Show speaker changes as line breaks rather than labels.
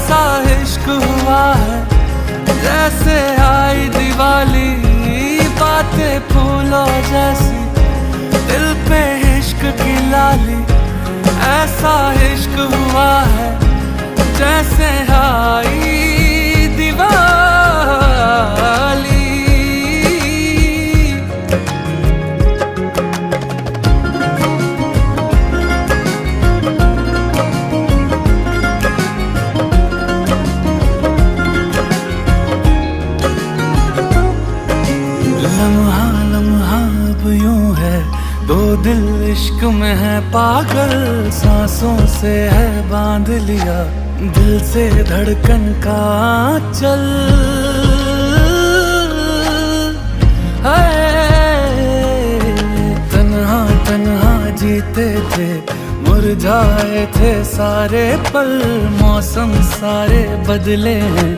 ऐसा इश्क हुआ है जैसे आई दिवाली, बातें फूलों जैसी दिल पे इश्क की लाली। ऐसा इश्क हुआ है जैसे आई दिवाली। लम्हा लम्हा अब यूं है, दो दिल इश्क में है पागल। सांसों से है बांध लिया दिल से धड़कन का चल। तन्हा तन्हा जीते थे, मुरझाए थे सारे पल। मौसम सारे बदले हैं